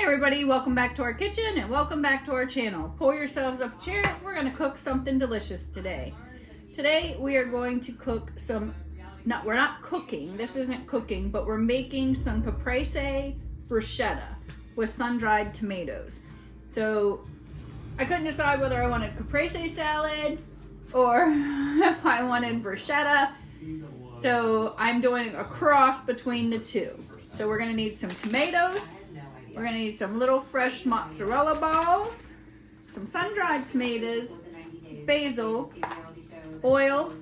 Hey everybody, welcome back to our kitchen and welcome back to our channel. Pull yourselves up a chair. We're going to cook something delicious today. Today we are going to cook some, we're not cooking, this isn't cooking, but we're making some caprese bruschetta with sun-dried tomatoes. So I couldn't decide whether I wanted caprese salad or if I wanted bruschetta. So I'm doing a cross between the two. So we're going to need some tomatoes. We're going to need some little fresh mozzarella balls, some sun-dried tomatoes, basil, oil,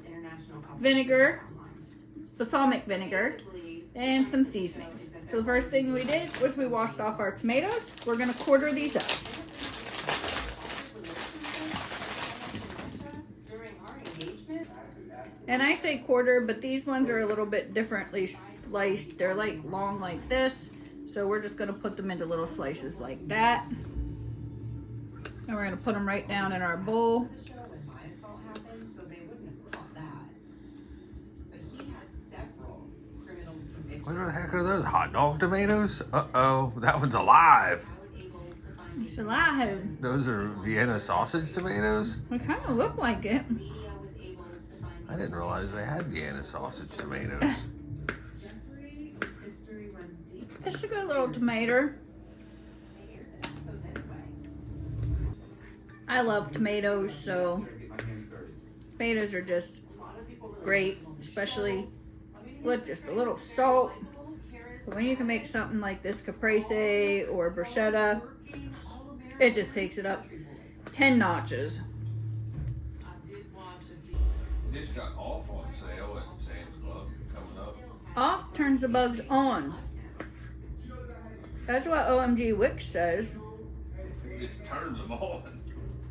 vinegar, balsamic vinegar, and some seasonings. So the first thing we did was we washed off our tomatoes. We're going to quarter these up. And I say quarter, but these ones are a little bit differently sliced. They're like long like this. So we're just going to put them into little slices like that. And we're going to put them right down in our bowl. What the heck are those, hot dog tomatoes? Uh-oh, that one's alive. It's alive. Those are Vienna sausage tomatoes? They kind of look like it. I didn't realize they had Vienna sausage tomatoes. It's a good little tomato. I love tomatoes, so tomatoes are just great, especially with just a little salt. But when you can make something like this caprese or bruschetta, it just takes it up 10 notches. This got off on sale at Sam's Club coming up. Off turns the bugs on. That's what OMG Whisks says. It just turns them on.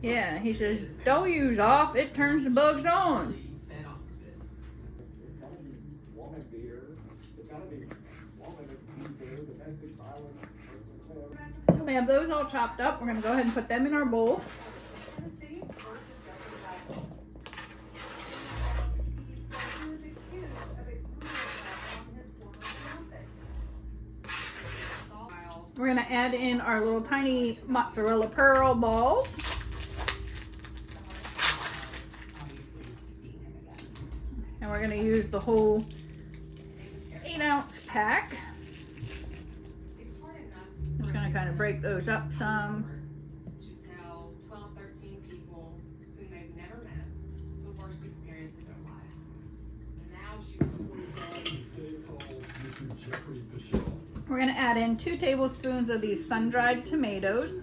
Yeah, he says, don't use off, it turns the bugs on. So we have those all chopped up. We're going to go ahead and put them in our bowl. We're going to add in our little tiny mozzarella pearl balls. And we're going to use the whole 8-ounce pack. I'm just going to kind of break those up some. To tell 12, 13 people whom they've never met the worst experience of their life. Now she's We're going to add in 2 tablespoons of these sun-dried tomatoes.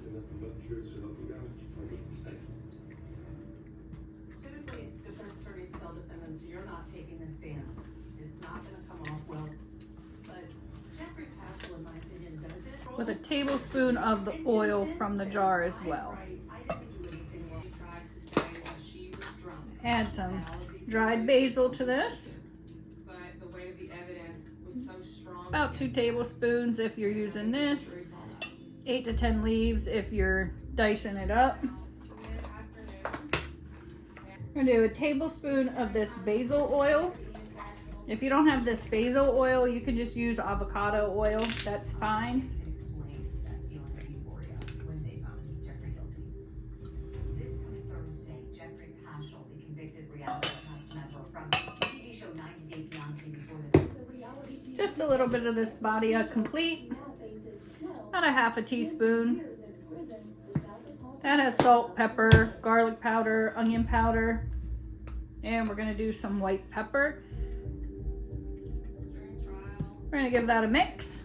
typically defense attorneys tell defendants, you're not taking this stand. It's not going to come off well. But Jeffrey Paschal, in my opinion, does it. With a tablespoon of the oil from the jar as well. I didn't do anything wrong. She tried to say that she was drunk. Add some dried basil to this. But the weight of the evidence was so strong. About 2 tablespoons if you're using this. 8 to 10 leaves if you're dicing it up. We're going to do a tablespoon of this basil oil. If you don't have this basil oil, you can just use avocado oil. That's fine. This coming Thursday, Jeffrey Paschal, the convicted reality cast member from the TV show 90 Day Fiancé before the Just a little bit of this Badia Complete. About a half a teaspoon. That has salt, pepper, garlic powder, onion powder. And we're going to do some white pepper. We're going to give that a mix.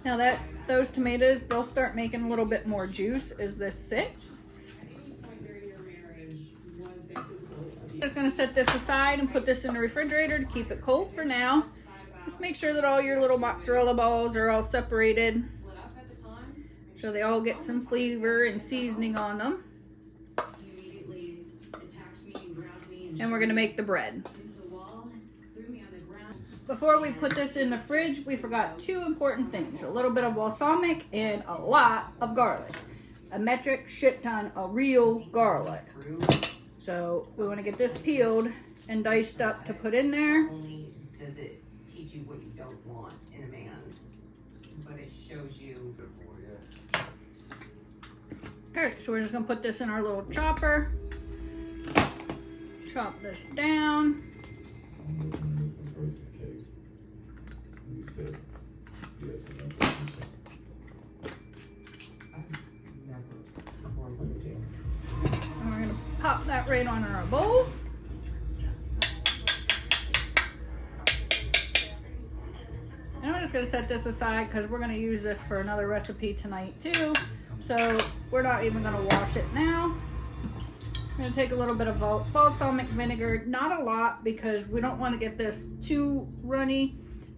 Now that those tomatoes, they'll start making a little bit more juice as this sits. Just going to set this aside and put this in the refrigerator to keep it cold for now. Just make sure that all your little mozzarella balls are all separated so they all get some flavor and seasoning on them. And we're going to make the bread. Before we put this in the fridge, we forgot 2 important things. A little bit of balsamic and a lot of garlic. A metric shit ton of real garlic. So we want to get this peeled and diced up to put in there. Only does it teach you what you don't want in a man, but it shows you. Alright, so we're just going to put this in our little chopper. Chop this down. And we're going to pop that right on our bowl. And I'm just going to set this aside because we're going to use this for another recipe tonight too. So we're not even going to wash it now. I'm going to take a little bit of balsamic vinegar, not a lot because we don't want to get this too runny.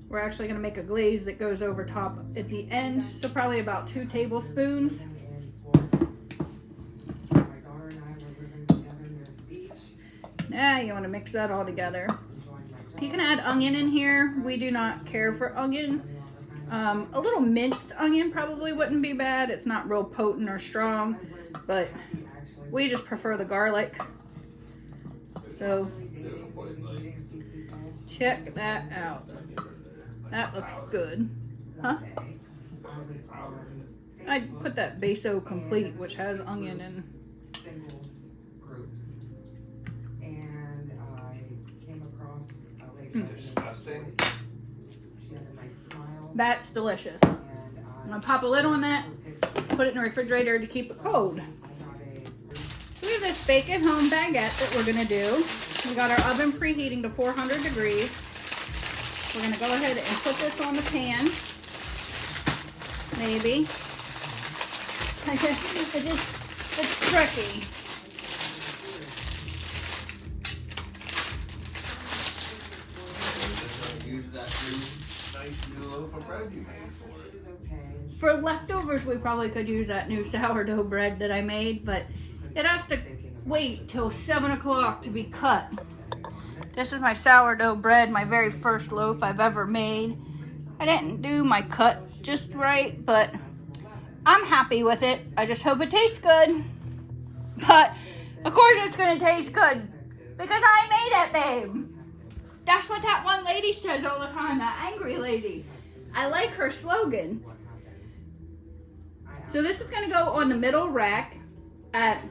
We're actually going to make a glaze that goes over top at the end. So probably about 2 tablespoons. Now you want to mix that all together. You can add onion in here. We do not care for onion. A little minced onion probably wouldn't be bad. It's not real potent or strong, but we just prefer the garlic. So check that out. That looks good. Huh? I put that Basil Complete, which has onion in. Singles groups, and I came across a lady. Disgusting. She had a nice smile. That's delicious. And I'm gonna pop a lid on that, put it in the refrigerator to keep it cold. So we have this bacon home baguette that we're gonna do. We got our oven preheating to 400 degrees. We're gonna go ahead and put this on the pan. Maybe. It's tricky. Use that nice new loaf of bread you made for it. For leftovers, we probably could use that new sourdough bread that I made, but it has to wait till 7 o'clock to be cut. This is my sourdough bread, my very first loaf I've ever made. I didn't do my cut just right, but I'm happy with it. I just hope it tastes good. But, of course it's gonna taste good, because I made it, babe. That's what that one lady says all the time, that angry lady. I like her slogan. So this is gonna go on the middle rack at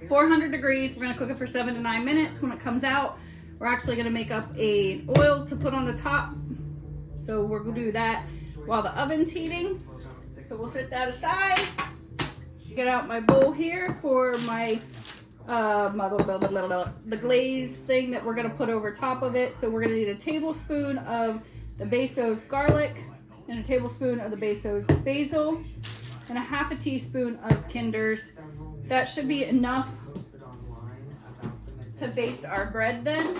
400 degrees. We're gonna cook it for 7 to 9 minutes. When it comes out, we're actually gonna make up a oil to put on the top. So we're gonna do that while the oven's heating. So we'll set that aside. Get out my bowl here for my the glaze thing that we're gonna put over top of it. So we're gonna need a tablespoon of the Basil's garlic and a tablespoon of the Basil's basil and a half a teaspoon of Kinder's. That should be enough to baste our bread then.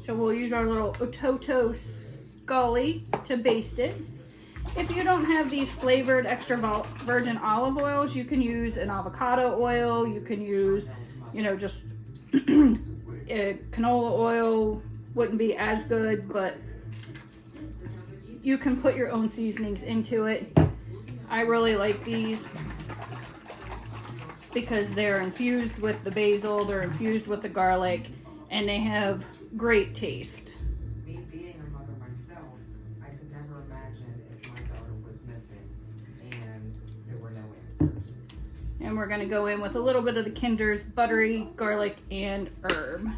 So we'll use our little Ototo Scully to baste it. If you don't have these flavored extra virgin olive oils, you can use an avocado oil. You can use, just canola oil. Wouldn't be as good, but you can put your own seasonings into it. I really like these because they're infused with the basil, they're infused with the garlic, and they have great taste. Me being a mother myself, I could never imagine if my daughter was missing and there were no answers. And we're gonna go in with a little bit of the Kinder's buttery garlic and herb.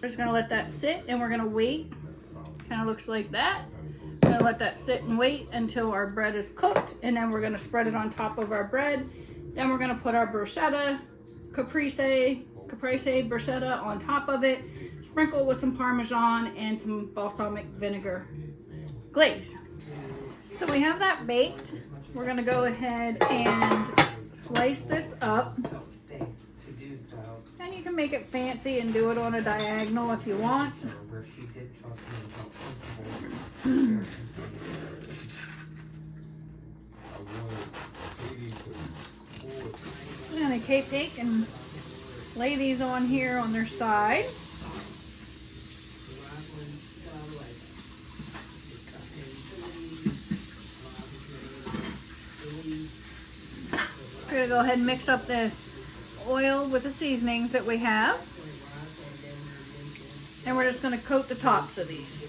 We're just gonna let that sit and we're gonna wait. Kind of looks like that. We're gonna let that sit and wait until our bread is cooked, and then we're gonna spread it on top of our bread. Then we're gonna put our bruschetta, caprese bruschetta on top of it. Sprinkle with some Parmesan and some balsamic vinegar glaze. So we have that baked. We're gonna go ahead and slice this up. Safe to do so. And you can make it fancy and do it on a diagonal if you want. Where she did trust me and felt comfortable. I'm gonna take and lay these on here on their side. We're gonna go ahead and mix up this oil with the seasonings that we have. And we're just gonna coat the tops of these.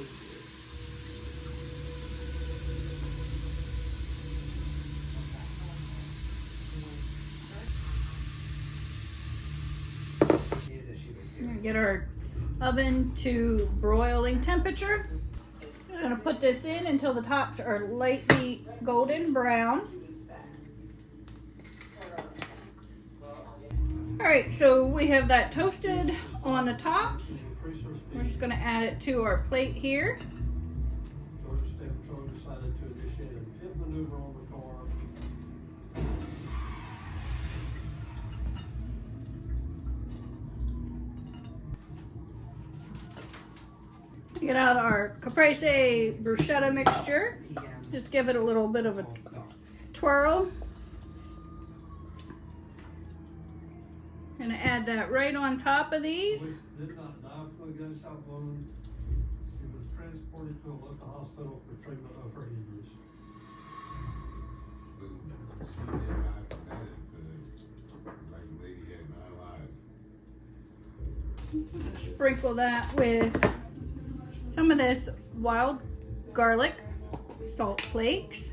We're gonna get our oven to broiling temperature. We're gonna put this in until the tops are lightly golden brown. All right, so we have that toasted on the tops. We're just gonna add it to our plate here. Georgia State Patrol decided to initiate a pit maneuver on the car. Get out our Caprese Bruschetta mixture. Just give it a little bit of a twirl. Gonna add that right on top of these. Which did not die from a gunshot wound. She was transported to a local hospital for treatment of her injuries. She did die from that incident. It's like the lady had 9 lives. Sprinkle that with some of this wild garlic salt flakes.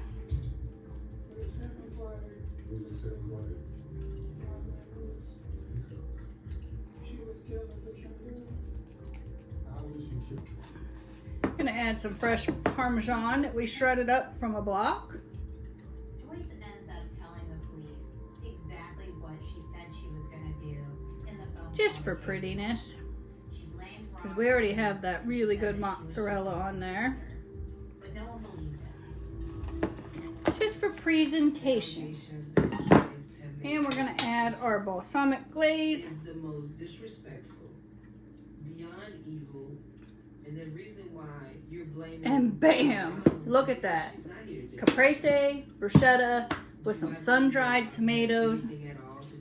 Gonna add some fresh Parmesan that we shredded up from a block. Joyce ends up telling the police exactly what she said she was going to do in the phone Just call. for prettiness. She blamed Because Ron we already for have that really good said that she was mozzarella on there. But no one believed it. Just for presentation. And we're gonna add our balsamic glaze. Is the most disrespectful, beyond evil, and the reason why you're blaming. And bam! Look at that. She's not here today. Caprese Bruschetta with some sun-dried tomatoes.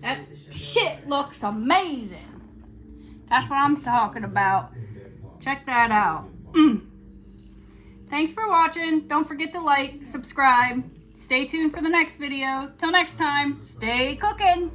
That shit looks amazing. That's what I'm talking about. Check that out. Thanks for watching. Don't forget to like, subscribe. Stay tuned for the next video. Till next time, stay cooking.